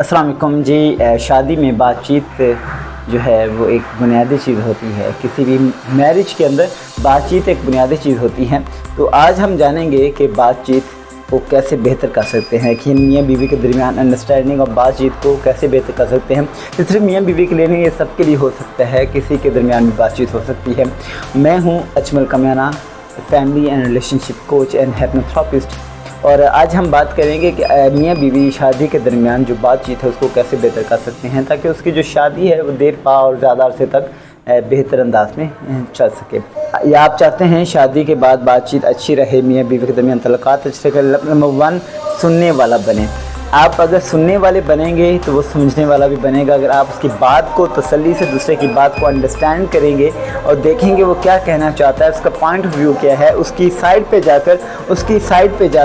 अस्सलाम वालेकुम जी। शादी में बातचीत जो है वो एक बुनियादी चीज़ होती है। किसी भी मैरिज के अंदर बातचीत एक बुनियादी चीज़ होती है। तो आज हम जानेंगे कि बातचीत को कैसे बेहतर कर सकते हैं, कि मियाँ बीवी के दरमियान अंडरस्टैंडिंग और बातचीत को कैसे बेहतर कर सकते हैं। तो सिर्फ मियाँ बीवी के लिए नहीं, ये सबके लिए हो सकता है, किसी के दरमियान भी बातचीत हो सकती है। मैं हूँ Ajmal Kamiana, family and relationship coach and hypnotherapist, और आज हम बात करेंगे कि मियाँ बीवी शादी के दरमियान जो बातचीत है उसको कैसे बेहतर कर सकते हैं, ताकि उसकी जो शादी है वो देर पा और ज़्यादा अरसे तक बेहतर अंदाज में चल सके। या आप चाहते हैं शादी के बाद बातचीत अच्छी रहे, मियाँ बीवी के दरमियान तल्लुकात अच्छे रहे। नंबर 1, सुनने वाला बने। आप अगर सुनने वाले बनेंगे तो वो समझने वाला भी बनेगा। अगर आप उसकी बात को तसल्ली से, दूसरे की बात को अंडरस्टैंड करेंगे और देखेंगे वो क्या कहना चाहता है, उसका पॉइंट ऑफ व्यू क्या है, उसकी साइड पे जाकर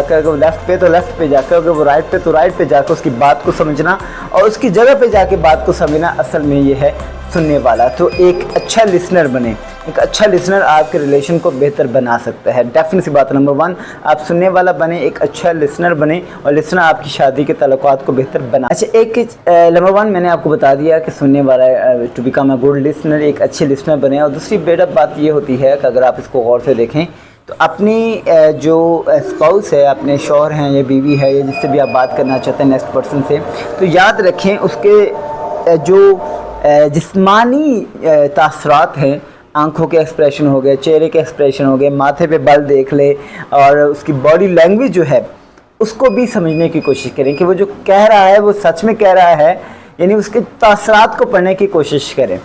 अगर वो लेफ़्ट पे तो लेफ़्ट पे जाकर, अगर वो राइट पे तो राइट पे जाकर उसकी बात को समझना और उसकी जगह पे जाके बात को समझना, असल में ये है सुनने वाला। तो एक अच्छा लिसनर बने। एक अच्छा लिसनर आपके रिलेशन को बेहतर बना सकता है। डेफिनेट सी बात, नंबर 1 आप सुनने वाला बने, एक अच्छा लिसनर बने, और लिसनर आपकी शादी के तल्लुकात को बेहतर बना। अच्छा, एक नंबर 1 मैंने आपको बता दिया कि सुनने वाला, to become a good listener, एक अच्छे लिसनर बने। और दूसरी बेटा बात ये होती है कि अगर आप इसको गौर से देखें तो अपनी जो स्पाउस है, अपने शौहर हैं या बीवी है या जिससे भी आप बात करना चाहते हैं नेक्स्ट पर्सन से, तो याद रखें उसके जो जिस्मानी तासरात हैं, आंखों के एक्सप्रेशन हो गए, चेहरे के एक्सप्रेशन हो गए, माथे पे बल देख ले, और उसकी बॉडी लैंग्वेज जो है उसको भी समझने की कोशिश करें कि वो जो कह रहा है वो सच में कह रहा है, यानी उसके तासरात को पढ़ने की कोशिश करें।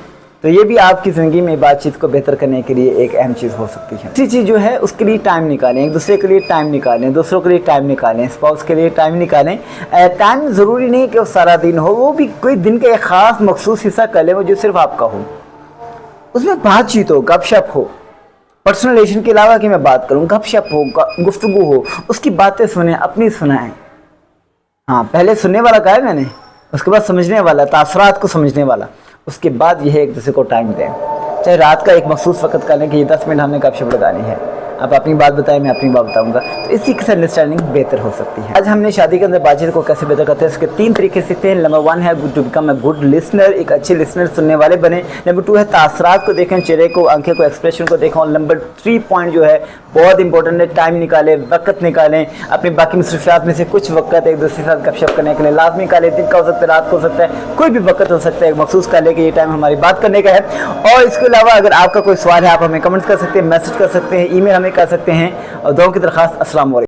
तो ये भी आपकी ज़िंदगी में बातचीत को बेहतर करने के लिए एक अहम चीज़ हो सकती है। दूसरी चीज़ जो है उसके लिए टाइम निकालें, एक दूसरे के लिए टाइम निकालें, दूसरों के लिए टाइम निकालें, स्पाउस के लिए टाइम निकालें। टाइम ज़रूरी नहीं कि वो सारा दिन हो, वो भी कोई दिन का एक ख़ास मखसूस हिस्सा कर लें वो जो सिर्फ आपका हो, उसमें बातचीत हो, गपशप हो। पर्सनल रिलेशन के अलावा कि मैं बात करूँ, गपशप हो, गुफ्तगू हो, उसकी बातें सुने, अपनी सुनाएं। हाँ, पहले सुनने वाला कहा है मैंने, उसके बाद समझने वाला, तासरात को समझने वाला, उसके बाद यह एक दूसरे को टाइम दें। चाहे रात का एक मखसूस वक्त कर लें कि ये 10 मिनट हमने गपशप लगानी है, आप अपनी बात बताएं, मैं अपनी बात बताऊंगा, तो इसी के साथ अंडरस्टैंडिंग बेहतर हो सकती है। आज हमने शादी के अंदर बातचीत को कैसे बेहतर करते हैं उसके 3 तरीके सीखते हैं। नंबर 1 है to become a good listener, एक अच्छे लिसनर, सुनने वाले बने। नंबर 2 है तासरात को देखें, चेहरे को, आंखें को, एक्सप्रेशन को देखें। और नंबर 3 पॉइंट जो है बहुत इंपॉर्टेंट है, टाइम निकालें, वक्त निकालें, अपनी बाकी मसरूफियात में से कुछ वक्त एक दूसरे के साथ गपशप करने के लिए लाजमी निकालें। दिन का हो सकता है, रात को हो सकता है, कोई भी वक्त हो सकता है, मखसूस कर ले कि ये टाइम हमारी बात करने का है। और इसके अलावा अगर आपका कोई सवाल है आप हमें कमेंट्स कर सकते हैं, मैसेज कर सकते हैं, ईमेल हमें कर सकते हैं। और दुआ की दरख्वास्त। अस्सलाम वालेकुम।